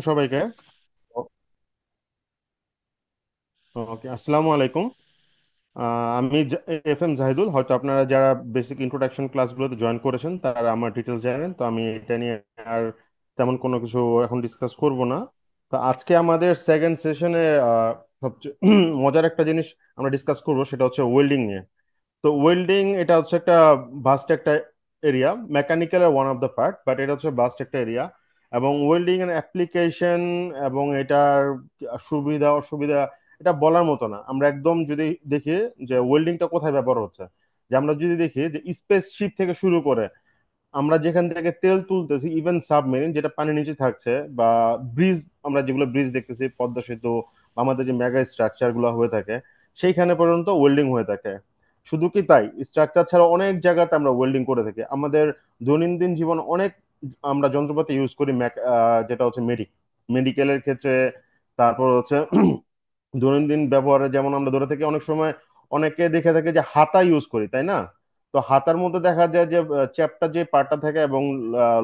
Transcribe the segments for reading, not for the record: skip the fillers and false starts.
সবাইকে। ওকে, আসসালামু আলাইকুম। আমি এফ এম জাহিদুল। হয়তো আপনারা যারা বেসিক ইন্ট্রোডাকশন ক্লাসগুলোতে জয়েন করেছেন তারা আমার ডিটেলস জানেন, তো আমি এটা নিয়ে আর তেমন কোনো কিছু এখন ডিসকাস করব না। তো আজকে আমাদের সেকেন্ড সেশনে সবচেয়ে মজার একটা জিনিস আমরা ডিসকাস করব, সেটা হচ্ছে ওয়েল্ডিং নিয়ে। তো ওয়েল্ডিং এটা হচ্ছে একটা ভাস্ট একটা এরিয়া, মেকানিক্যালের one of the part, but এটা হচ্ছে ভাস্ট একটা এরিয়া। এবং ওয়েল্ডিং এর অ্যাপ্লিকেশন এবং এটার সুবিধা অসুবিধা এটা বলার মতো না। আমরা একদম যদি দেখি যে ওয়েল্ডিংটা কোথায় ব্যবহার হচ্ছে, যে আমরা যদি দেখি যে স্পেস শিপ থেকে শুরু করে আমরা যেখান থেকে তেল তুলতেছি, ইভেন সাবমেরিন যেটা পানির নিচে থাকছে, বা ব্রিজ, আমরা যেগুলো ব্রিজ দেখতেছি, পদ্মা সেতু বা আমাদের যে মেগা স্ট্রাকচার গুলো হয়ে থাকে, সেইখানে পর্যন্ত ওয়েল্ডিং হয়ে থাকে। শুধু কি তাই, স্ট্রাকচার ছাড়া অনেক জায়গাতে আমরা ওয়েল্ডিং করে থাকি। আমাদের দৈনন্দিন জীবন অনেক আমরা যন্ত্রপাতি ইউজ করি, যেটা হচ্ছে মেডিকেলের ক্ষেত্রে। তারপর হচ্ছে দৈনন্দিন ব্যবহারে যেমন আমরা ধরে থাকি, অনেক সময় অনেকে দেখে থাকে যে হাতা ইউজ করি, তাই না? তো হাতার মধ্যে দেখা যায় যে চ্যাপ্টা যে পার্টটা থাকে এবং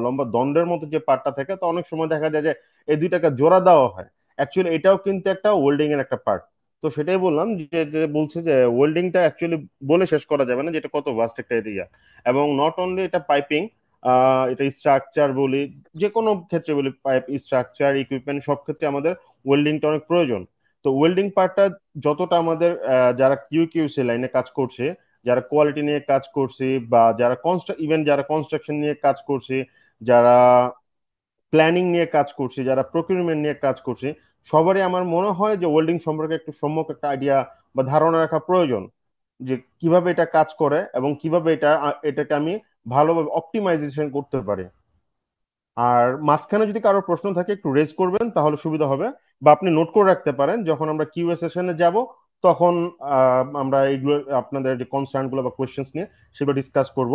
লম্বা দণ্ডের মতো যে পার্টটা থাকে, তো অনেক সময় দেখা যায় যে এই দুইটাকে জোড়া দেওয়া হয়। অ্যাকচুয়ালি এটাও কিন্তু একটা ওয়েল্ডিং এর একটা পার্ট। তো সেটাই বললাম যে যে বলছে যে ওয়েল্ডিংটা অ্যাকচুয়ালি বলে শেষ করা যাবে না, যেটা কত ভাস্ট একটা এরিয়া। এবং নট অনলি এটা পাইপিং, এটা স্ট্রাকচার বলি, যে কোনো ক্ষেত্রে বলি, পাইপ স্ট্রাকচার ইকুইপমেন্ট সব ক্ষেত্রে আমাদের ওয়েল্ডিংটা অনেক প্রয়োজন। তো ওয়েল্ডিং পার্টটা যতটা আমাদের যারা কিউসি লাইনে কাজ করছে, যারা কোয়ালিটি নিয়ে কাজ করছে, বা যারা ইভেন যারা কনস্ট্রাকশন নিয়ে কাজ করছে, যারা প্ল্যানিং নিয়ে কাজ করছে, যারা প্রকিউরমেন্ট নিয়ে কাজ করছে, সবারই আমার মনে হয় যে ওয়েল্ডিং সম্পর্কে একটু সম্যক একটা আইডিয়া বা ধারণা রাখা প্রয়োজন, যে কিভাবে এটা কাজ করে এবং কিভাবে এটাকে আমি ভালোভাবে অপটিমাইজেশন করতে পারি। আর মাঝখানে যদি কারো প্রশ্ন থাকে একটু রেজ করবেন, তাহলে সুবিধা হবে। বা আপনি নোট করে রাখতে পারেন, যখন আমরা কিউ এ সেশনে যাব তখন আমরা এইগুলো আপনাদের যে কনসার্ন গুলো বা কোয়েশ্চেন্স নিয়ে সেগুলো ডিসকাস করব।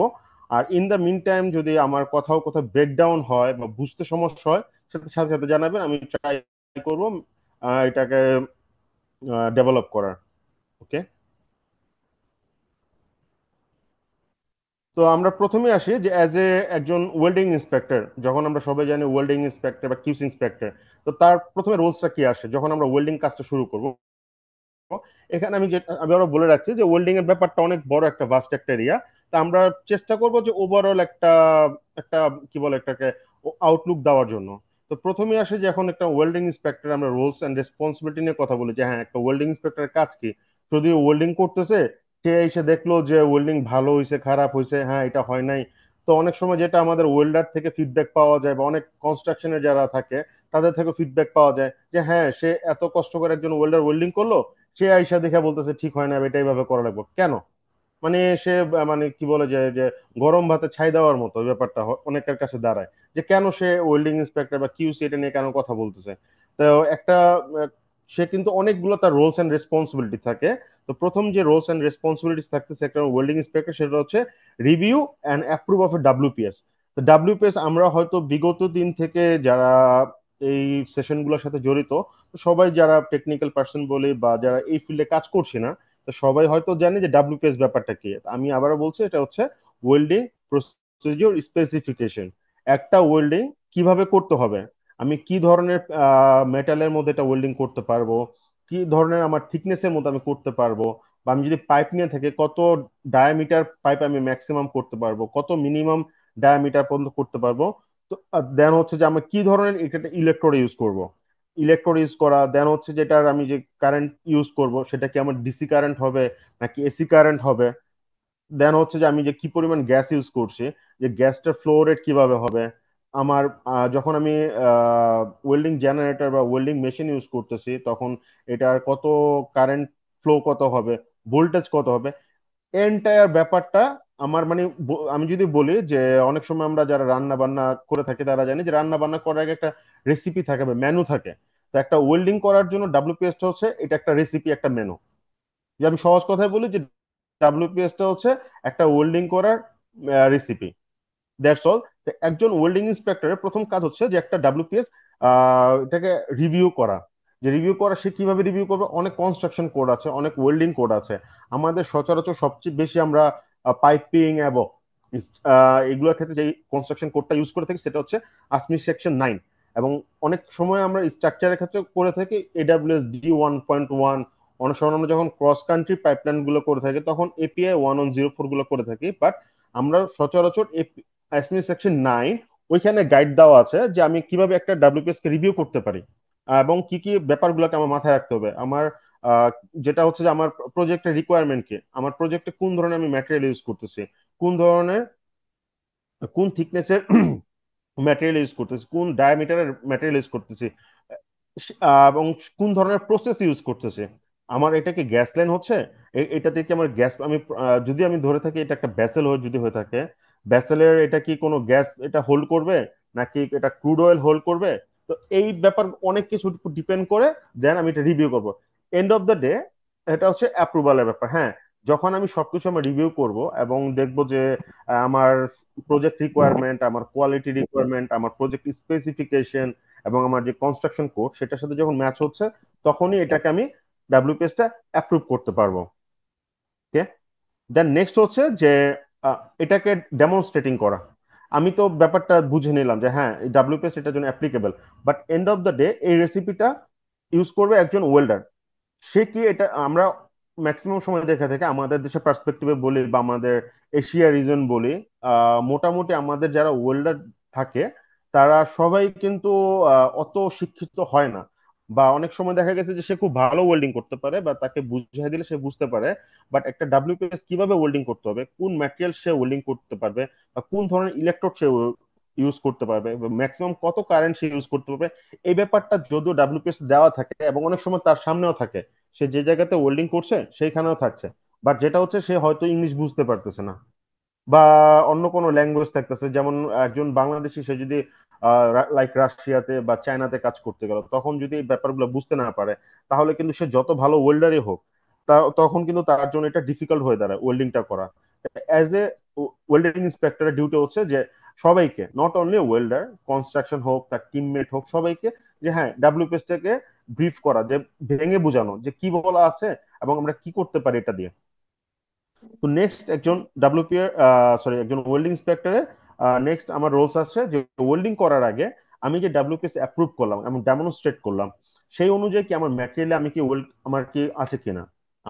আর ইন দ্য মিন টাইম যদি আমার কোথাও কোথাও ব্রেকডাউন হয় বা বুঝতে সমস্যা হয়, সাথে সাথে সাথে জানাবেন, আমি ট্রাই করব এটাকে ডেভেলপ করার। ওকে। তো আমরা প্রথমে আসি যে অ্যাজ এ একজন ওয়েল্ডিং ইন্সপেক্টর, যখন আমরা সবাই জানি ওয়েল্ডিং ইন্সপেক্টর বা কিউসি ইন্সপেক্টর, তো তার প্রথমে রোলসটা কি আসে যখন আমরা ওয়েল্ডিং কাজটা শুরু করব। এখানে আমি আরো বলে রাখছি যে ওয়েল্ডিং এর ব্যাপারটা অনেক বড় একটা ভাস্ট একটা এরিয়া। তা আমরা চেষ্টা করব যে ওভারঅল একটা একটা কি বলে এটাকে আউটলুক দেওয়ার জন্য। তো প্রথমে আসে যে এখন একটা ওয়েল্ডিং ইন্সপেক্টর, আমরা রোলস এন্ড রেসপন্সিবিলিটি নিয়ে কথা বলি, যে হ্যাঁ একটা ওয়েল্ডিং ইন্সপেক্টরের কাজ কি। যদি ওয়েল্ডিং করতেছে, সে এসে দেখলো যে ওয়েল্ডিং ভালো হয়েছে খারাপ হয়েছে, হ্যাঁ এটা হয় নাই। তো অনেক সময় যেটা আমাদের ওয়েল্ডার থেকে ফিডব্যাক পাওয়া যায়, বা অনেক কনস্ট্রাকশনে যারা থাকে তাদের থেকে ফিডব্যাক পাওয়া যায়, যে হ্যাঁ সে এত কষ্ট করে একজন ওয়েল্ডার ওয়েল্ডিং করলো, সে আইসা দেখে বলতেছে ঠিক হয় না, এটা এইভাবে করা লাগবে কেন। মানে সে মানে কি বলে যে যে গরম ভাতে ছাই দেওয়ার মতো ওই ব্যাপারটা অনেকের কাছে দাঁড়ায়, যে কেন সে ওয়েল্ডিং ইন্সপেক্টর বা কিউসি এটা নিয়ে কেন কথা বলতেছে। তো একটা আহ, সে কিন্তু অনেকগুলো তার রোলস এন্ড রেসপন্সিবিলিটি থাকে। তো প্রথম যে রোলস এন্ড রেসপন্সিবিলিটিস থাকতেছে একটা ওয়েল্ডিং ইন্সপেক্টর, সেটা হচ্ছে review and approve of A WPS. তো ডাব্লিউপিএস আমরা হয়তো বিগত দিন থেকে যারা এই সেশনগুলোর সাথে জড়িত, তো সবাই যারা টেকনিক্যাল পার্সন বলি বা যারা এই ফিল্ডে কাজ করছি না, তো সবাই হয়তো জানে যে ডাব্লিউপিএস ব্যাপারটা কি। আমি আবারও বলছি, এটা হচ্ছে ওয়েল্ডিং প্রসিডিওর স্পেসিফিকেশন। একটা ওয়েল্ডিং কিভাবে করতে হবে, আমি কি ধরনের মেটালের মধ্যে এটা ওয়েল্ডিং করতে পারবো, কি ধরনের আমার থিকনেসের মধ্যে আমি করতে পারবো, বা আমি যদি পাইপ নিয়ে থাকি কত ডায়ামিটার পাইপ আমি ম্যাক্সিমাম করতে পারবো, কত মিনিমাম ডায়ামিটার পর্যন্ত করতে পারবো। তো দেন হচ্ছে যে আমি কি ধরনের এটা ইলেকট্রোড ইউজ করব, ইলেকট্রোড ইউজ করা। দেন হচ্ছে যেটার আমি যে কারেন্ট ইউজ করব সেটা কি আমার ডিসি কারেন্ট হবে নাকি এসি কারেন্ট হবে। দেন হচ্ছে যে আমি যে কি পরিমাণ গ্যাস ইউজ করছি, যে গ্যাসটার ফ্লো রেট কিভাবে হবে আমার। যখন আমি ওয়েল্ডিং জেনারেটর বা ওয়েল্ডিং মেশিন ইউজ করতেছি, তখন এটার কত কারেন্ট ফ্লো কত হবে, ভোল্টেজ কত হবে, এন্টায়ার ব্যাপারটা আমার মানে আমি যদি বলি যে অনেক সময় আমরা যারা রান্না বান্না করে থাকি তারা জানি যে রান্না বান্না করার আগে একটা রেসিপি থাকে বা মেনু থাকে। তো একটা ওয়েল্ডিং করার জন্য ডাব্লিউপিএস টা হচ্ছে এটা একটা রেসিপি, একটা মেনু। যে আমি সহজ কথায় বলি যে ডাব্লিউপিএস টা হচ্ছে একটা ওয়েল্ডিং করার রেসিপি। That's all. একজন ওয়েল্ডিং ইন্সপেক্টরের প্রথম কাজ হচ্ছে যে একটা ডাব্লিউপিএস এটাকে রিভিউ করা। যে রিভিউ করা, সে কিভাবে রিভিউ করবে, অনেক কনস্ট্রাকশন কোড আছে, অনেক ওয়েল্ডিং কোড আছে। আমাদের সচরাচর সবচেয়ে বেশি আমরা পাইপিং এবং এগুলোর ক্ষেত্রে যে কনস্ট্রাকশন কোডটা ইউজ করে থাকি সেটা হচ্ছে আসমি সেকশন 9। এবং অনেক সময় আমরা স্ট্রাকচারের ক্ষেত্রে করে থাকি AWS D 1.1। অনেক সময় আমরা যখন ক্রস কান্ট্রি পাইপলাইন গুলো করে থাকি তখন API 1104 গুলো করে থাকি। বাট আমরা সচরাচর এসমি সেকশন 9 ওইখানে গাইড দেওয়া আছে যে আমি কিভাবে একটা ডাব্লিউপিএস কে রিভিউ করতে পারি, এবং কি কি ব্যাপারগুলোকে আমার মাথায় রাখতে হবে। আমার আহ, যেটা হচ্ছে যে আমার প্রজেক্টের রিকোয়ারমেন্ট কি, আমার প্রজেক্টে কোন ধরনের আমি ম্যাটেরিয়াল ইউজ করতেছি, কোন ধরনের কোন থিকনেসের ম্যাটেরিয়াল ইউজ করতেছি, কোন ডায়ামিটারের ম্যাটেরিয়াল ইউজ করতেছি, এবং কোন ধরনের প্রসেস ইউজ করতেছি। আমার এটা কি গ্যাস লাইন হচ্ছে, এটাতে কি আমার গ্যাস আমি যদি আমি ধরে থাকি এটা একটা ভেসেল হয়ে যদি হয়ে থাকে, ভেসেলের এটা কি কোনো গ্যাস এটা হোল্ড করবে, নাকি এটা ক্রুড অয়েল হোল্ড করবে। তো এই ব্যাপার অনেক কিছু ডিপেন্ড করে, দেন আমি এটা রিভিউ করব। এন্ড অফ দ্য ডে এটা হচ্ছে অ্যাপ্রুভালের ব্যাপার। হ্যাঁ, যখন আমি সবকিছু আমার রিভিউ করব এবং দেখব যে আমার প্রজেক্ট রিকোয়ারমেন্ট, আমার কোয়ালিটি রিকোয়ারমেন্ট, আমার প্রজেক্ট স্পেসিফিকেশন এবং আমার যে কনস্ট্রাকশন কোড সেটার সাথে যখন ম্যাচ হচ্ছে, তখনই এটাকে আমি ডাব্লিউপিএস টা অ্যাপ্রুভ করতে পারবো। ওকে, দেন নেক্সট হচ্ছে যে এটাকে ডেমনস্ট্রেটিং করা। আমি তো ব্যাপারটা বুঝে নিলাম যে হ্যাঁ ডাব্লিউপিএস এটার জন্য applicable, but end of the day এই রেসিপিটা ইউজ করবে একজন ওয়েল্ডার। সে কি এটা আমরা ম্যাক্সিমাম সময় দেখে থাকে আমাদের দেশের পার্সপেক্টিভে বলি বা আমাদের এশিয়া রিজন বলি, মোটামুটি আমাদের যারা ওয়েল্ডার থাকে তারা সবাই কিন্তু অত শিক্ষিত হয় না। বা অনেক সময় দেখা গেছে যে সে খুব ভালো ওয়েল্ডিং করতে পারে বা তাকে বুঝিয়ে দিলে সে বুঝতে পারে, বাট একটা ডাব্লিউপিএস কিভাবে ওয়েল্ডিং করতে হবে, কোন ম্যাটেরিয়াল সে ওয়েল্ডিং করতে পারবে, বা কোন ধরনের ইলেকট্রোড সে ইউজ করতে পারবে, ম্যাক্সিমাম কত কারেন্ট সে ইউজ করতে পারবে, এই ব্যাপারটা যদিও ডাব্লিউপিএস দেওয়া থাকে এবং অনেক সময় তার সামনেও থাকে, সে যে জায়গাতে ওয়েল্ডিং করছে সেইখানেও থাকছে, বাট যেটা হচ্ছে সে হয়তো ইংলিশ বুঝতে পারতেছে না বা অন্য কোনো ল্যাঙ্গুয়েজ থাকতেছে। যেমন একজন বাংলাদেশি সে যদি লাইক রাশিয়াতে বা চায়নাতে কাজ করতে গেল, তখন যদি এই ব্যাপারগুলো বুঝতে না পারে, তাহলে কিন্তু সে যত ভালো ওয়েল্ডারই হোক, তখন কিন্তু তার জন্য এটা ডিফিকাল্ট হয়ে দাঁড়ায় ওয়েল্ডিংটা করা। অ্যাজ এ ওয়েল্ডিং ইন্সপেক্টরের ডিউটি হচ্ছে যে সবাইকে, নট অনলি ওয়েল্ডার, কনস্ট্রাকশন হোক তার টিমমেট হোক সবাইকে, যে হ্যাঁ ডাব্লিউপিএস টাকে ব্রিফ করা, যে ভেঙে বোঝানো যে কি বলা আছে এবং আমরা কি করতে পারি এটা দিয়ে। তো নেক্সট একজন ডাব্লিউপি সরি একজন ওয়েল্ডিং ইন্সপেক্টরের নেক্সট আমার রোলস আছে যে ওয়েল্ডিং করার আগে আমি যে ডাব্লিউপিএস অ্যাপ্রুভ করলাম এবং ডেমনস্ট্রেট করলাম, সেই অনুযায়ী কি আমার ম্যাটেরিয়ালে আমি কি ওয়েল্ড আমার কি আছে কিনা,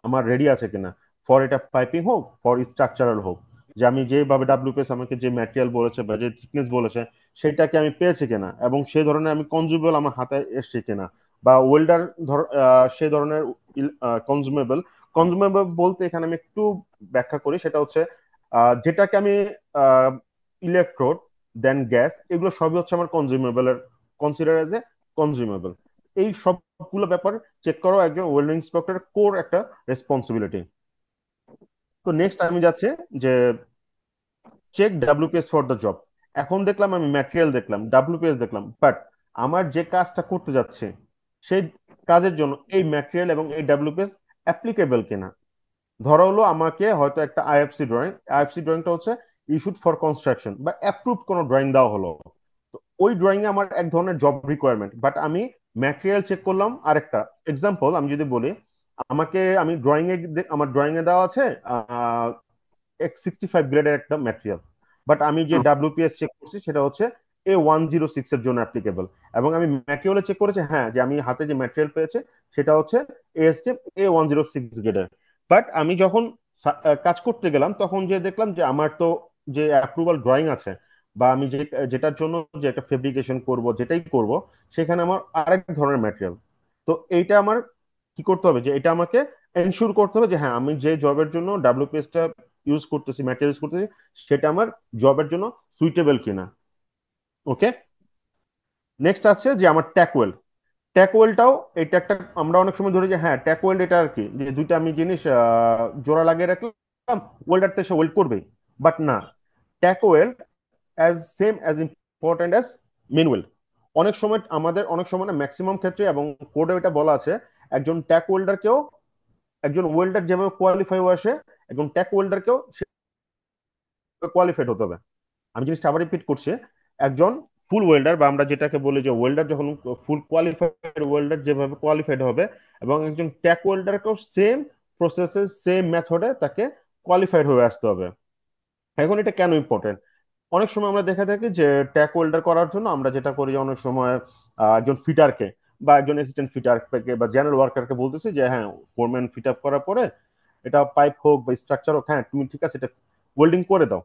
আমার রেডি আছে কিনা, ফর এটা পাইপিং হোক ফর স্ট্রাকচারাল হোক, যে আমি যেভাবে ডাব্লিউপিএস আমাকে যে ম্যাটেরিয়াল বলেছে বা যে থিকনেস বলেছে সেটাকে আমি পেয়েছি কিনা, এবং সেই ধরনের আমি কনজিউমেবল আমার হাতে এসছে কিনা, বা ওয়েল্ডার ধর সেই ধরনের কনজিউমেবল। কনজিউমেবল বলতে এখানে আমি একটু ব্যাখ্যা করি, সেটা হচ্ছে যেটাকে আমি ইলেকট্রোড দেন গ্যাস এগুলো সবই হচ্ছে আমার consumable, consider as a consumable. এই সবগুলো ব্যাপার চেক করো একজন ওয়েল্ডিং ইন্সপেক্টর কোর একটা রেসপন্সিবিলিটি। তো নেক্সট আমি যাচ্ছি যে check WPS for the job. এখন দেখলাম আমি ম্যাটেরিয়াল দেখলাম, ডাব্লিউপিএস দেখলাম, বাট আমার যে কাজটা করতে যাচ্ছে সেই কাজের জন্য এই ম্যাটেরিয়াল এবং এই ডাব্লিউপিএস অ্যাপ্লিকেবল কিনা। ধরা হলো আমাকে হয়তো একটা আইএফসি ড্রয়িং, আইএফসি ড্রয়িংটা হচ্ছে ইস্যুড ফর কনস্ট্রাকশন বা অ্যাপ্রুভ কোনো ড্রয়িং দেওয়া হলো, তো ওই ড্রয়িং এ আমার এক ধরনের জব রিকোয়ারমেন্ট, বাট আমি ম্যাটেরিয়াল চেক করলাম আরেকটা। এক্সাম্পল আমি যদি বলি, আমাকে আমি ড্রয়িং এ আমার ড্রয়িং এ দেওয়া আছে X65 গ্রেডের একটা ম্যাটেরিয়াল, বাট আমি যে ডাব্লিউপিএস চেক করছি সেটা হচ্ছে A 106 এর জন্য অ্যাপ্লিকেবল, এবং আমি ম্যাটেরিয়ালে চেক করেছি হ্যাঁ যে আমি হাতে যে ম্যাটেরিয়াল পেয়েছে সেটা হচ্ছে এএসটিএম A 106 গ্রেডের। বাট আমি যখন কাজ করতে গেলাম তখন যে দেখলাম যে আমার তো যে অ্যাপ্রুভাল ড্রয়িং আছে বা আমি যে যেটার জন্য যে একটা ফেব্রিকেশন করব যেটাই করব, সেখানে আমার আরেক ধরনের ম্যাটেরিয়াল। তো এইটা আমার কি করতে হবে, যে এটা আমাকে এনশিওর করতে হবে যে হ্যাঁ আমি যে জবের জন্য ডাব্লিউপিএস টা ইউজ করতেছি, ম্যাটেরিয়াল ইউজ করতেছি, সেটা আমার জবের জন্য সুইটেবল কিনা। ওকে, নেক্সট আছে যে আমার ট্যাকওয়েল। ট্যাকওয়েলটাও এটা একটা, আমরা অনেক সময় ধরি যে হ্যাঁ ট্যাকওয়েল এটা আর কি যে দুইটা আমি জিনিস জোড়া লাগিয়ে রাখলাম, ওয়েল্ডার তো এসে ওয়েল্ড করবেই, বাট না, tack weld as same as important as manual. অনেক সময় আমাদের অনেক সময় না ম্যাক্সিমাম ক্ষেত্রে এবং কোডে এটা বলা আছে একজন ট্যাক ওয়েল্ডারকেও, একজন ওয়েল্ডার যেভাবে কোয়ালিফাই হয়ে আসে একজন ট্যাক ওয়েল্ডারকেও কোয়ালিফাইড হতে হবে। আমি জিনিসটা আবার রিপিট করছি, একজন ফুল ওয়েল্ডার বা আমরা যেটাকে বলি যে ওয়েল্ডার যখন ফুল কোয়ালিফাইড ওয়েল্ডার যেভাবে কোয়ালিফাইড হবে, এবং একজন ট্যাক ওয়েল্ডারকেও সেম প্রসেসে সেম মেথডে তাকে কোয়ালিফাইড হয়ে আসতে হবে। এখন এটা কেন ইম্পর্টেন্ট, অনেক সময় আমরা দেখে থাকি যে ট্যাক ওয়েল্ডার করার জন্য আমরা যেটা করি যে অনেক সময় একজন ফিটারকে বা একজন অ্যাসিস্ট্যান্ট ফিটারকে বা জেনারেল ওয়ার্কারকে বলতেছি যে হ্যাঁ, ফোরম্যান ফিট আপ করার পরে এটা পাইপ হোক বা স্ট্রাকচার হোক, হ্যাঁ তুমি ঠিক আছে এটা ওয়েল্ডিং করে দাও।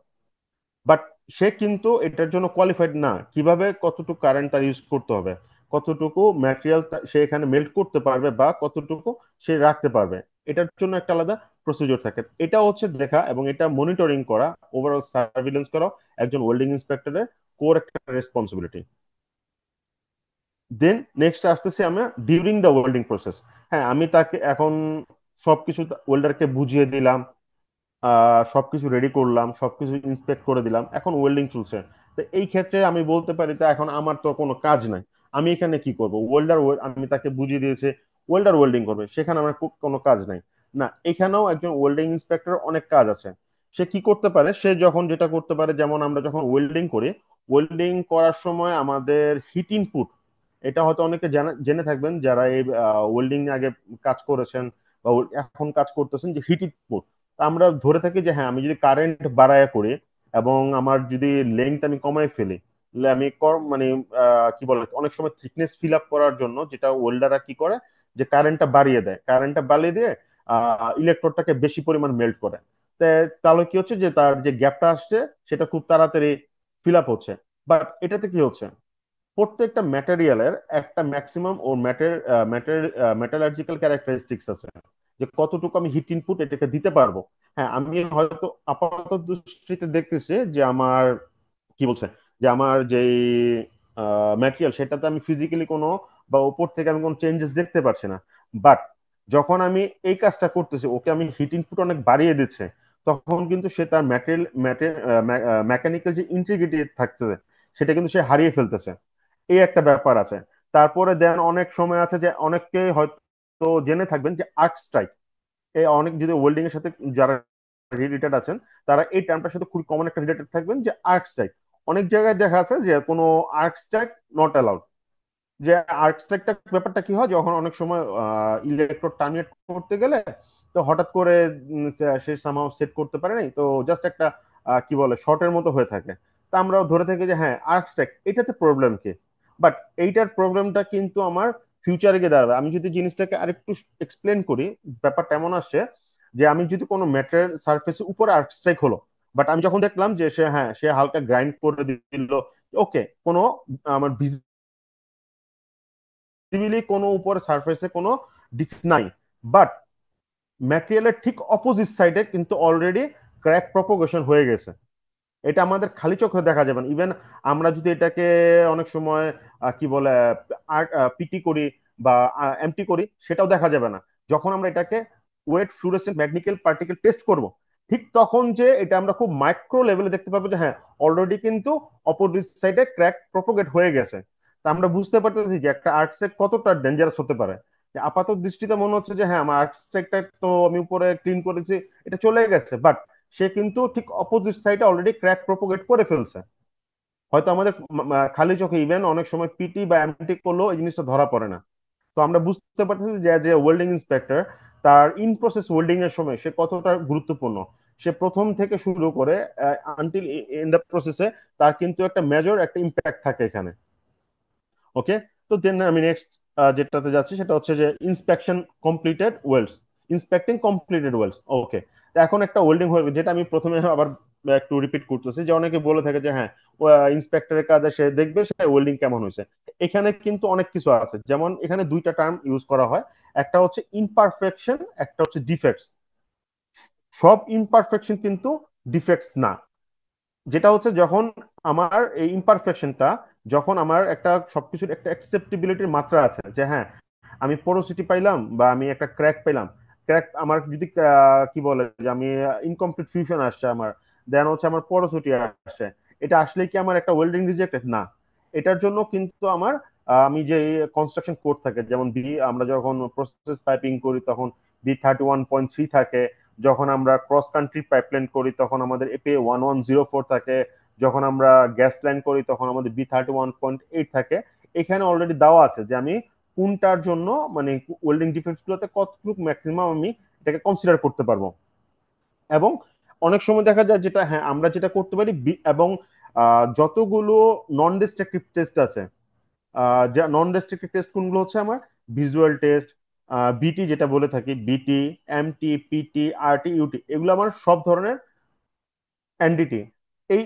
বাট সে কিন্তু এটার জন্য কোয়ালিফাইড না, কিভাবে কতটুকু কারেন্ট তার ইউজ করতে হবে, কতটুকু ম্যাটেরিয়াল সে এখানে মেল্ট করতে পারবে বা কতটুকু সে রাখতে পারবে, এটার জন্য একটা আলাদা প্রসিডিওর থাকে। এটা হচ্ছে দেখা এবং এটা মনিটরিং করা, ওভারঅল সার্ভিলেন্স করা একজন ওয়েল্ডিং ইন্সপেক্টরের কোর একটা রেসপন্সিবিলিটি। দেন নেক্সট আসতেছি আমরা ডিউরিং দ্য ওয়েল্ডিং প্রসেস। হ্যাঁ, আমি তাকে এখন সবকিছু ওয়েল্ডারকে বুঝিয়ে দিলাম, সবকিছু রেডি করলাম, সবকিছু ইন্সপেক্ট করে দিলাম, এখন ওয়েল্ডিং চলছে। তো এই ক্ষেত্রে আমি বলতে পারি তো এখন আমার তো কোনো কাজ নাই, আমি এখানে কি করব? ওয়েল্ডার, আমি তাকে বুঝিয়ে দিয়েছি, ওয়েল্ডার ওয়েল্ডিং করবে, সেখানে আমার কোনো কাজ নাই। না, এখানেও একজন ওয়েল্ডিং ইন্সপেক্টর অনেক কাজ আছে। সে কি করতে পারে? সে যখন যেটা করতে পারে, যেমন আমরা যখন ওয়েল্ডিং করি, ওয়েল্ডিং করার সময় আমাদের হিট ইনপুট, এটা হয়তো অনেকে জেনে থাকবেন যারা এই ওয়েল্ডিং আগে কাজ করেছেন বা এখন কাজ করতেছেন, যে হিট ইনপুট আমরা ধরে থাকি যে হ্যাঁ, আমি যদি কারেন্ট বাড়ায়া করি এবং আমার যদি লেন্থ আমি কমাই ফেলি, তাহলে আমি মানে কি বলে, অনেক সময় থিকনেস ফিল আপ করার জন্য যেটা ওয়েল্ডাররা কি করে, যে কারেন্টটা বাড়িয়ে দেয়, কারেন্টটা বাড়িয়ে দিয়ে ইলেকট্রোডটাকে বেশি পরিমাণ মেল্ট করে। তাহলে কি হচ্ছে যে তার যে গ্যাপটা আসছে সেটা খুব তাড়াতাড়ি ফিল আপ হচ্ছে। বাট এটাতে কি হচ্ছে, প্রত্যেকটা ম্যাটেরিয়ালের একটা ম্যাক্সিমাম ও মেটালার্জিক্যাল ক্যারেক্টারিস্টিক্স আছে, যে কতটুকু আমি হিট ইনপুট এটাকে দিতে পারবো। হ্যাঁ, আমি হয়তো আপাতত দৃষ্টিতে দেখতেছি যে আমার কি বলছে, যে আমার যে ম্যাটেরিয়াল সেটাতে আমি ফিজিক্যালি কোনো বা উপর থেকে আমি কোনো চেঞ্জেস দেখতে পারছি না। বাট যখন আমি এই কাজটা করতেছি, ওকে আমি হিট ইনপুট অনেক বাড়িয়ে দিচ্ছে, তখন কিন্তু সে তার মেকানিক্যাল যে ইন্টিগ্রিটি থাকছে সেটা কিন্তু সে হারিয়ে ফেলতেছে। এই একটা ব্যাপার আছে। তারপরে দেন অনেক সময় আছে যে অনেককে হয়তো জেনে থাকবেন যে আর্ক স্ট্রাইক, এই অনেক যদি ওয়েল্ডিং এর সাথে যারা রিলেটেড আছেন, তারা এই টার্মটার সাথে খুব কমন একটা রিলেটেড থাকবেন, যে আর্ক স্ট্রাইক। অনেক জায়গায় দেখা আছে যে কোনো আর্ক স্ট্রাইক নট অ্যালাউড। যে আর্ক স্ট্রাইকটা ব্যাপারটা কি হয়, যখন অনেক সময় ইলেকট্রোড টার্মিনেট করতে গেলে তো হঠাৎ করে সে সামহাও সেট করতে পারে নাই, তো জাস্ট একটা কি বলে শর্টের মতো হয়ে থাকে। তা আমরাও ধরে থাকি যে হ্যাঁ, আর্ক স্ট্রাইক এটাতে প্রবলেম কি। বাট এইটার প্রবলেমটা কিন্তু আমার ফিউচারে গিয়ে দাঁড়াবে। আমি যদি জিনিসটাকে আরেকটু এক্সপ্লেন করি, ব্যাপারটা এমন আসছে যে আমি যদি কোনো ম্যাটেরিয়াল সার্ফেসের উপরে আর্ক স্ট্রাইক হলো, বাট আমি যখন দেখলাম যে সে, হ্যাঁ, সে হালকা গ্রাইন্ড করে দিল, ওকে, কোনো আমার ভিজিবিলি কোনো উপরে সারফেসে কোনো ডিফেক্ট নাই, বাট ম্যাটেরিয়ালের ঠিক অপোজিট সাইডে কিন্তু অলরেডি ক্র্যাক প্রপোগেশন হয়ে গেছে। এটা আমাদের খালি চোখে দেখা যাবে না। ইভেন আমরা যদি এটাকে অনেক সময় কি বলে পিটি করি বা এমটি করি, সেটাও দেখা যাবে না। যখন আমরা এটাকে ওয়েট ফ্লুorescent ম্যাগনিক্যাল পার্টিকেল টেস্ট করব, ঠিক তখন যে এটা আমরা খুব মাইক্রো লেভেলে দেখতে পাবো যে হ্যাঁ, অলরেডি কিন্তু অপোজিট সাইডে ক্র্যাক প্রপোগেট হয়ে গেছে। তা আমরা বুঝতে পারতেছি যে একটা আর্টসেক কতটা ডেঞ্জারাস হতে পারে। যে আপাত দৃষ্টিতে মনে হচ্ছে যে হ্যাঁ, আমার আর্টসেকটা তো আমি উপরে ক্লিন করেছি, এটা চলে গেছে, বাট সে কিন্তু ঠিক অপোজিট সাইডে অলরেডি ক্র্যাক প্রপোগেট করে ফেলছে। হয়তো আমাদের খালি চোখে ইভেন অনেক সময় পিটি বা এমটি করলেও এই জিনিসটা ধরা পড়ে না। তো আমরা বুঝতে পারতেছি যে যে ওয়েল্ডিং ইন্সপেক্টর, তার ইন প্রসেস ওয়েল্ডিং এর সময় সে কতটা গুরুত্বপূর্ণ। সে প্রথম থেকে শুরু করে আনটিল ইন দ্য প্রসেসে তার কিন্তু একটা মেজর একটা ইম্প্যাক্ট থাকে এখানে। ওকে। তো দেন আমি নেক্সট যেটাতে যাচ্ছি সেটা হচ্ছে যে inspection completed welds, inspecting completed welds. Okay. তো এখন একটা ওয়েল্ডিং হয়ে, যেটা আমি প্রথমে আবার একটু রিপিট করতেছি, যে অনেকে বলে থাকে যে হ্যাঁ, ইন্সপেক্টরের কাজে সে দেখবে সে ওয়েল্ডিং কেমন হয়েছে। এখানে কিন্তু অনেক কিছু আছে, যেমন এখানে দুইটা টার্ম ইউজ করা হয়, একটা হচ্ছে ইমপারফেকশন, একটা হচ্ছে ডিফেক্টস। সব ইমপারফেকশন কিন্তু ডিফেক্টস না। যেটা হচ্ছে যখন আমার এই ইমপারফেকশনটা, যখন আমার একটা সবকিছুর একটা অ্যাকসেপ্টেবিলিটির মাত্রা আছে, যে হ্যাঁ, আমি পোরোসিটি পাইলাম বা আমি একটা ক্র্যাক পাইলাম, ক্র্যাক আমার যদি কি বলে যে আমি ইনকমপ্লিট ফিউশন আসছে আমার, দেন হচ্ছে আমার পোরোসিটি আসছে, এটা আসলে কি আমার একটা ওয়েল্ডিং রিজেক্টেড না। এটার জন্য কিন্তু আমার আমি যে কনস্ট্রাকশন কোড থাকে, যেমন বি, আমরা যখন প্রসেস পাইপিং করি তখন B31.3 থাকে, যখন আমরা ক্রস কান্ট্রি পাইপলাইন করি তখন আমাদের AP1104 থাকে, যখন আমরা গ্যাস লাইন করি তখন আমাদের B31.8 থাকে। এখানে অলরেডি দেওয়া আছে যে আমি কোনটার জন্য মানে ওয়েল্ডিং ডিফেক্টস গুলোতে কতটুকু ম্যাক্সিমাম আমি এটাকে কনসিডার করতে পারবো। এবং অনেক সময় দেখা যায় যেটা, হ্যাঁ, আমরা যেটা করতে পারি এবং যতগুলো নন ডিস্ট্রাকটিভ টেস্ট আছে, যা নন রেস্ট্রিক্টেড টেস্ট কোনগুলো হচ্ছে আমার ভিজুয়াল টেস্ট, বিটি যেটা বলে থাকি, বিটি, এমটি, পিটি, আরটি, ইউটি, এগুলো আমার সব ধরনের এনডিটি। এই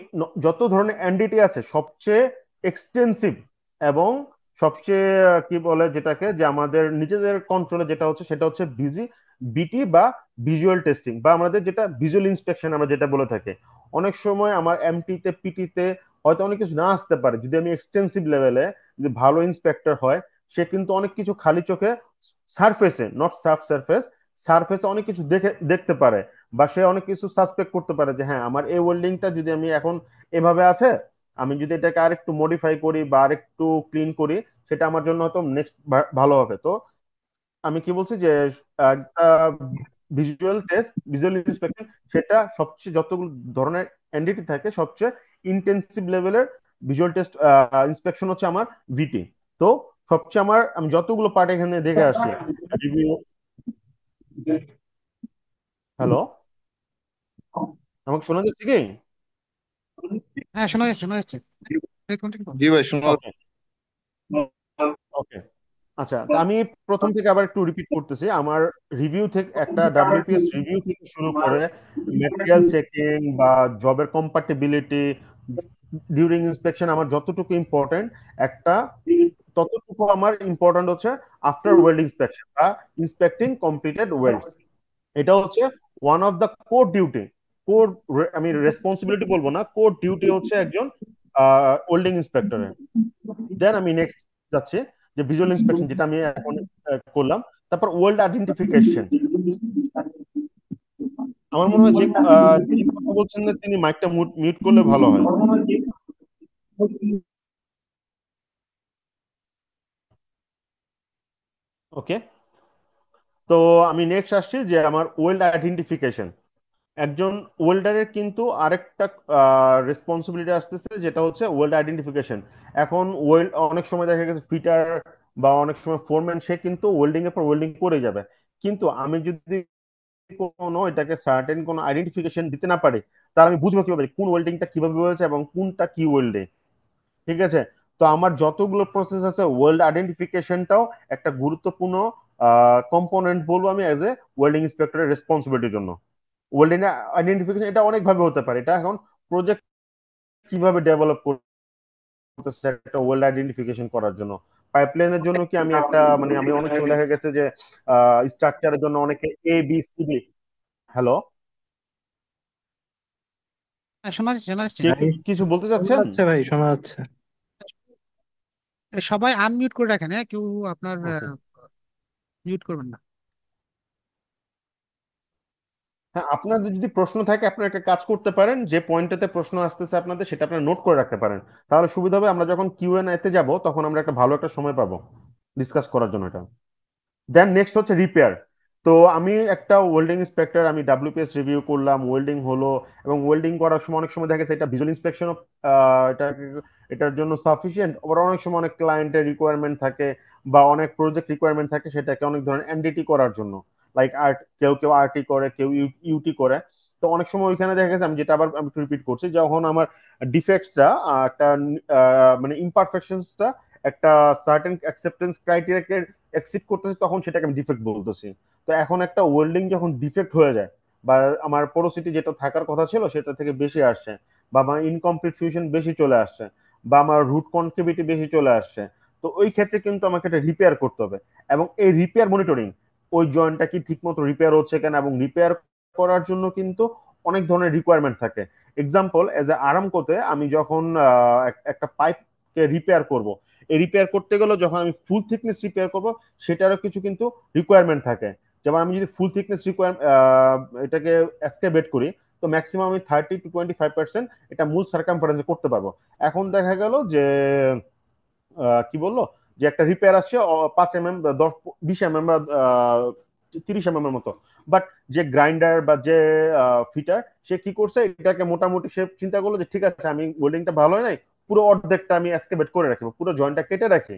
যত ধরনের এনডিটি আছে সবচেয়ে এক্সটেন্সিভ এবং সবচেয়ে কি বলে যেটাকে, যে আমাদের নিজেদের কন্ট্রোলে যেটা হচ্ছে সেটা হচ্ছে বিটি বা ভিজুয়াল টেস্টিং, বা আমাদের যেটা ভিজুয়াল ইন্সপেকশন আমরা যেটা বলে থাকি। অনেক সময় আমার এমটিতে পিটিতে হয়তো অনেক কিছু না আসতে পারে, যদি আমি এক্সটেন্সিভ লেভেলে যদি ভালো ইন্সপেক্টর হয়, সে কিন্তু অনেক কিছু খালি চোখে সারফেসে, নট সারফেস, সারফেসে অনেক কিছু দেখতে পারে, বা সে অনেক কিছু সাসপেক্ট করতে পারে যে হ্যাঁ আমার এই ওয়েল্ডিংটা যদি আমি এখন এভাবে আছে, আমি যদি এটাকে আরেকটু মডিফাই করি বা আরেকটু ক্লিন করি, সেটা আমার জন্য হয়তো নেক্সট ভালো হবে। তো আমি কি বলছি যে একটা ভিজুয়াল টেস্ট, ভিজুয়াল ইন্সপেকশন, সেটা সবচেয়ে যতগুলো ধরনের এনডিটি থাকে সবচেয়ে ইন্টেন্সিভ লেভেলের ভিজুয়াল টেস্ট ইন্সপেকশন হচ্ছে আমার ভিটি। তো সবচেয়ে আমার, আমি যতগুলো পার্ট এখানে দেখে আসছি, রিভিউ। হ্যালো, আমাকে শোনা যাচ্ছে কি? হ্যাঁ, শোনা যাচ্ছে, শোনা যাচ্ছে। কন্টিনিউ করুন। জি ভাই শোনা ওকে, যাচ্ছে। ওকে। আচ্ছা, তা আমি প্রথম থেকে আবার একটু রিপিট করতেছি। আমার রিভিউ থেকে, একটা ডাব্লিউপিএস রিভিউ থেকে শুরু করে ম্যাটেরিয়াল চেকিং বা জবের কম্পাটিবিলিটি, ডিউরিং ইন্সপেকশন আমার যতটুকু ইম্পর্টেন্ট, একটা ততটুকু আমার ইম্পর্টেন্ট হচ্ছে আফটার ওয়েল্ড ইন্সপেকশন বা ইন্সপেক্টিং কমপ্লিটেড ওয়েল্ডস। এটা হচ্ছে one of the core duty, core, আমি রেসপন্সিবিলিটি বলবো না, কোর ডিউটি হচ্ছে একজন ওয়েল্ডিং ইন্সপেক্টরের। দেন আমি নেক্সট যাচ্ছি, যে ভিজুয়াল ইন্সপেকশন যেটা আমি এখন করলাম। তারপর ওয়ার্ল্ড আইডেন্টিফিকেশন। আমার মনে হয় যে যিনি কথা বলছেন না তিনি মাইকটা মিউট করলে ভালো হয়। ওকে, তো আমি নেক্সট আসছি যে আমার ওয়ার্ল্ড আইডেন্টিফিকেশন। একজন ওয়েল্ডারের কিন্তু আরেকটা রেসপন্সিবিলিটি আসতেছে, যেটা হচ্ছে ওয়েল্ড আইডেন্টিফিকেশন। এখন ওয়েল্ড অনেক সময় দেখা গেছে ফিটার বা অনেক সময় ফোরম্যান, সে কিন্তু ওয়েল্ডিং এর পর ওয়েল্ডিং করে যাবে, কিন্তু আমি যদি কোনো এটাকে সার্টেন কোনো আইডেন্টিফিকেশন দিতে না পারি, তাহলে আমি বুঝবো কিভাবে কোন ওয়েল্ডিংটা কিভাবে হয়েছে এবং কোনটা কি ওয়েল্ডিং। ঠিক আছে, তো আমার যতগুলো প্রসেস আছে, ওয়েল্ড আইডেন্টিফিকেশনটাও একটা গুরুত্বপূর্ণ কম্পোনেন্ট বলবো আমি অ্যাজ এ ওয়েল্ডিং ইন্সপেক্টরের রেসপন্সিবিলিটির জন্য। ওয়েল্ডিং আইডেন্টিফিকেশন এটা অনেক ভাবে হতে পারে, এটা এখন প্রজেক্ট কিভাবে ডেভেলপ করতেছে একটা ওয়েল্ড আইডেন্টিফিকেশন করার জন্য। পাইপলাইনের জন্য কি আমি একটা, মানে আমি অনেক সময় দেখা গেছে যে স্ট্রাকচারের জন্য অনেকে A B C D. Hello, হ্যাঁ, শোনা যাচ্ছে, শোনা যাচ্ছে। কে ভাই কিছু বলতে শোনা চাচ্ছেন? যাচ্ছে, ভাই শোনা যাচ্ছে। সবাই আনমিউট করে রাখেন, হ্যাঁ, কেউ আপনার ওকে, মিউট করবেন না। হ্যাঁ, আপনাদের যদি প্রশ্ন থাকে আপনারা একটা কাজ করতে পারেন, যে পয়েন্টটাতে প্রশ্ন আসতেছে আপনাদের সেটা আপনারা নোট করে রাখতে পারেন, তাহলে সুবিধা হবে। আমরা যখন কিউএনএ তে যাব তখন আমরা একটা ভালো একটা সময় পাবো ডিসকাস করার জন্য এটা। দেন নেক্সট হচ্ছে রিপেয়ার। তো আমি একটা ওয়েল্ডিং ইন্সপেক্টর, আমি ডাব্লিউপিএস রিভিউ করলাম, ওয়েল্ডিং হলো, এবং ওয়েল্ডিং করার সময় অনেক সময় দেখা গেছে এটা ভিজুয়াল ইন্সপেকশন এটা, এটার জন্য সাফিসিয়েন্ট, আবার অনেক সময় অনেক ক্লায়েন্টের রিকোয়ারমেন্ট থাকে বা অনেক প্রজেক্ট রিকোয়ারমেন্ট থাকে সেটাকে অনেক ধরনের এনডিটি করার জন্য, লাইক আর্ট, কেউ কেউ আরটি করে, কেউ ইউটি করে। তো অনেক সময় ওইখানে দেখা গেছে, আমি যেটা আবার আমি রিপিট করছি, যখন আমার ডিফেক্টসটা একটা মানে ইমপারফেকশনসটা একটা সার্টেন অ্যাকসেপ্টেন্স ক্রাইটেরিয়াকে এক্সিড করতেছি, তখন সেটাকে আমি ডিফেক্ট বলতেছি। তো এখন একটা ওয়েল্ডিং যখন ডিফেক্ট হয়ে যায়, বা আমার পোরোসিটি যেটা থাকার কথা ছিল সেটা থেকে বেশি আসছে, বা আমার ইনকমপ্লিট ফিউশন বেশি চলে আসছে, বা আমার রুট কনকেভিটি বেশি চলে আসছে, তো ওই ক্ষেত্রে কিন্তু আমাকে এটা রিপেয়ার করতে হবে। এবং এই রিপেয়ার মনিটরিং, ওই জয়েন্টটা কি ঠিক মতো রিপেয়ার হচ্ছে কেন, এবং রিপেয়ার করার জন্য কিন্তু অনেক ধরনের রিকোয়ারমেন্ট থাকে। এক্সাম্পল, এজ এ আরামকোতে আমি যখন একটা পাইপকে রিপেয়ার করব, এই রিপেয়ার করতে গেলে যখন আমি ফুল থিকনেস রিপেয়ার করব, সেটারও কিছু কিন্তু রিকোয়ারমেন্ট থাকে। যেমন আমি যদি ফুল থিকনেস এটাকে এসকেভেট করি, তো ম্যাক্সিমাম আমি 30 to 25% এটা মূল সার্কামফারেন্সে করতে পারবো। এখন দেখা গেল যে কি বললো, যে একটা রিপেয়ার আসছে 5 mm, 10 20 mm বা 30 mm এর মতো, বাট যে গ্রাইন্ডার বা যে ফিটার, সে কি করছে, এটাকে মোটামুটি সে চিন্তা করলো যে ঠিক আছে আমি ওয়েল্ডিংটা ভালো হয় নাই, পুরো অর্ধেকটা আমি এসকেভেট করে রাখি, পুরো জয়েন্টটা কেটে রাখি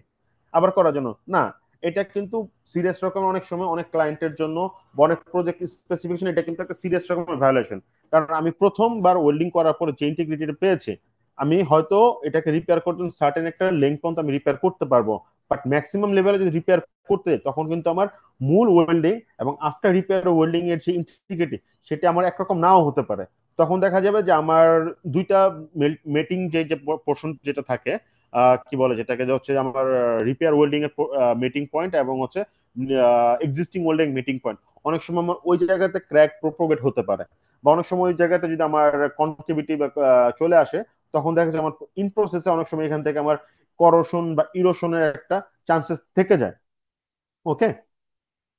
আবার করার জন্য না। এটা কিন্তু সিরিয়াস রকমের, অনেক সময় অনেক ক্লায়েন্টের জন্য বা অনেক প্রজেক্ট স্পেসিফিকেশন, এটা কিন্তু একটা সিরিয়াস রকমের ভায়োলেশন। কারণ আমি প্রথমবার ওয়েল্ডিং করার পরে যে ইন্টিগ্রিটিটা পেয়েছি, আমি হয়তো এটাকে রিপেয়ার করতে সার্টেন একটা লেন্থ পর্যন্ত আমি রিপেয়ার করতে পারবো, বাট ম্যাক্সিমাম লেভেলে যদি রিপেয়ার করতে তখন কিন্তু আমার মূল ওয়েল্ডিং এবং আফটার রিপেয়ার ওয়েল্ডিং এর যে ইন্টিগ্রিটি সেটা আমার একরকম নাও হতে পারে। তখন দেখা যাবে যে আমার দুইটা মেটিং যে যে পোর্শন যেটা থাকে, কি বলে যেটাকে, যে হচ্ছে আমার রিপেয়ার ওয়েল্ডিং এর মেটিং পয়েন্ট এবং হচ্ছে এক্সিস্টিং ওয়েল্ডিং মেটিং পয়েন্ট, অনেক সময় আমার ওই জায়গাতে ক্র্যাক প্রোপোগেট হতে পারে। বা অনেক সময় ওই জায়গাতে যদি আমার কনকেভিটি চলে আসে, তখন দেখা যায় আমার ইন প্রসেসে অনেক সময় এখান থেকে আমার করোশন বা ইরোশনের একটা চান্সেস থেকে যায়। ওকে।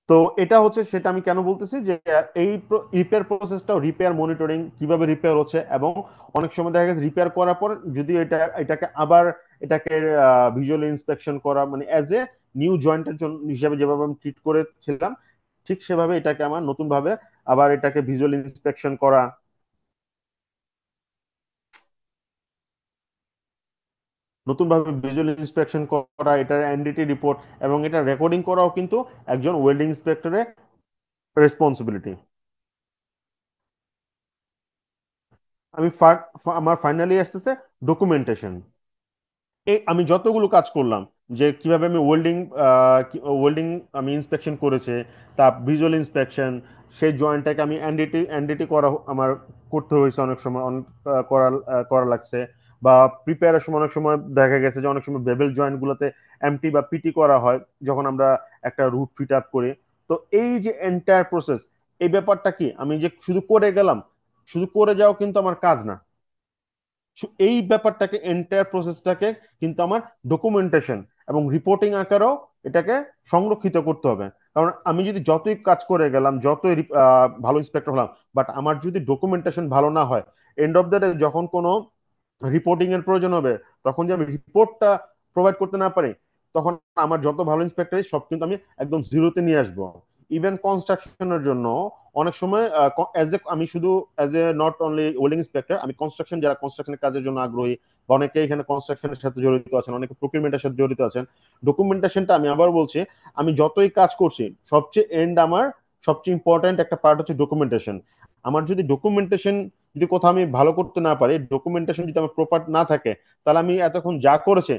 তো এটা হচ্ছে সেটা আমি কেন বলতেছি যে এই রিপেয়ার প্রসেসটাও রিপেয়ার মনিটরিং কিভাবে রিপেয়ার হচ্ছে, এবং অনেক সময় দেখা গেছে রিপেয়ার করার পর যদি এটাকে আবার এটাকে ভিজুয়াল ইন্সপেকশন করা, মানে অ্যাজ এ নিউ জয়েন্টের জন্য হিসাবে যেভাবে আমি ট্রিট করেছিলাম, ঠিক সেভাবে এটাকে আমার নতুন ভাবে আবার এটাকে ভিজুয়াল ইন্সপেকশন করা, নতুন ভাবে ভিজুয়াল ইন্সপেকশন করা, এটার এনডিটি রিপোর্ট এবং এটা রেকর্ডিং করাও কিন্তু একজন ওয়েল্ডিং ইন্সপেক্টরের রেসপন্সিবিলিটি। আমি আমার ফাইনালি আসতেছে ডকুমেন্টেশন। এই আমি যতগুলো কাজ করলাম, যে কিভাবে আমি ওয়েল্ডিং ওয়েল্ডিং আমি ইন্সপেকশন করেছে, তা ভিজুয়াল ইন্সপেকশন, সেই জয়েন্টটাকে আমি এনডিটি করা আমার করতে হয়েছে, অনেক সময় অনেক করা লাগছে। বা প্রিপেয়ারের সময় অনেক সময় দেখা গেছে যে অনেক সময় বেবেল জয়েন্ট গুলোতে এমটি বা পিটি করা হয় যখন আমরা একটা রুট ফিট আপ করি। তো এই যে এন্টায়ার প্রসেস, এই ব্যাপারটা কি আমি যে শুধু করে গেলাম, শুধু করে যাওয়া কিন্তু আমার কাজ না। এই ব্যাপারটাকে এন্টায়ার প্রসেসটাকে কিন্তু আমার ডকুমেন্টেশন এবং রিপোর্টিং আকারেও এটাকে সংরক্ষিত করতে হবে। কারণ আমি যদি যতই কাজ করে গেলাম, যতই ভালো ইন্সপেক্টর হলাম, বাট আমার যদি ডকুমেন্টেশন ভালো না হয়, এন্ড অফ দ্য ডে যখন কোনো রিপোর্টিং এর প্রয়োজন হবে, তখন যে আমি রিপোর্টটা প্রোভাইড করতে না পারি, তখন আমার যত ভালো ইন্সপেক্টর সব কিন্তু আমি একদম জিরোতে নিয়ে আসবো। ইভেন কনস্ট্রাকশনের জন্য অনেক সময় আমি শুধু as a not only welding inspector, আমি কনস্ট্রাকশন যারা কনস্ট্রাকশনের কাজের জন্য আগ্রহী, বা অনেকে এখানে কনস্ট্রাকশনের সাথে জড়িত আছেন, অনেকে প্রকিউরমেন্টের সাথে জড়িত আছেন, ডকুমেন্টেশনটা আমি আবার বলছি, আমি যতই কাজ করছি সবচেয়ে এন্ড আমার সবচেয়ে ইম্পর্ট্যান্ট একটা পার্ট হচ্ছে ডকুমেন্টেশন। আমার যদি ডকুমেন্টেশন যদি কোথাও আমি ভালো করতে না পারি, ডকুমেন্টেশন যদি আমার প্রপার না থাকে, তাহলে আমি এতক্ষণ যা করেছে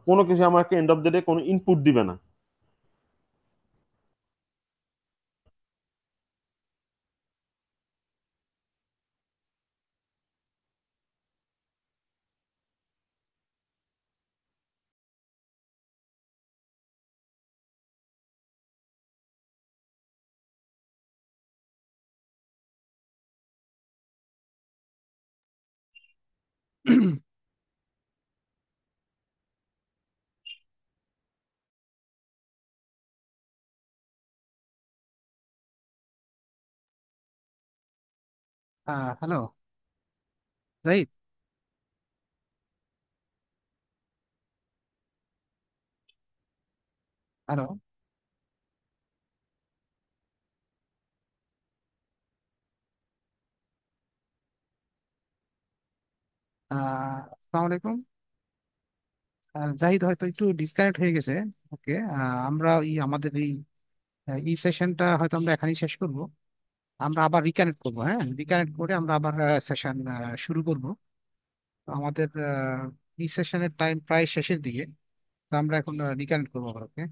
কোনো কিছু আমাকে এন্ড অফ দ্য ডে কোনো ইনপুট দিবে না। হ্যালো জাহিদ। হ্যালো। আসসালামু আলাইকুম। জাহিদ হয়তো একটু ডিসকানেক্ট হয়ে গেছে। ওকে। আমরা আমাদের এই সেশনটা হয়তো আমরা এখানেই শেষ করব। আমরা আবার রিকানেক্ট করব, হ্যাঁ, রিকানেক্ট করে আমরা আবার সেশন শুরু করব। তো আমাদের এই সেশনের টাইম প্রায় শেষের দিকে। তো আমরা এখন রিকানেক্ট করবো আবার, ওকে।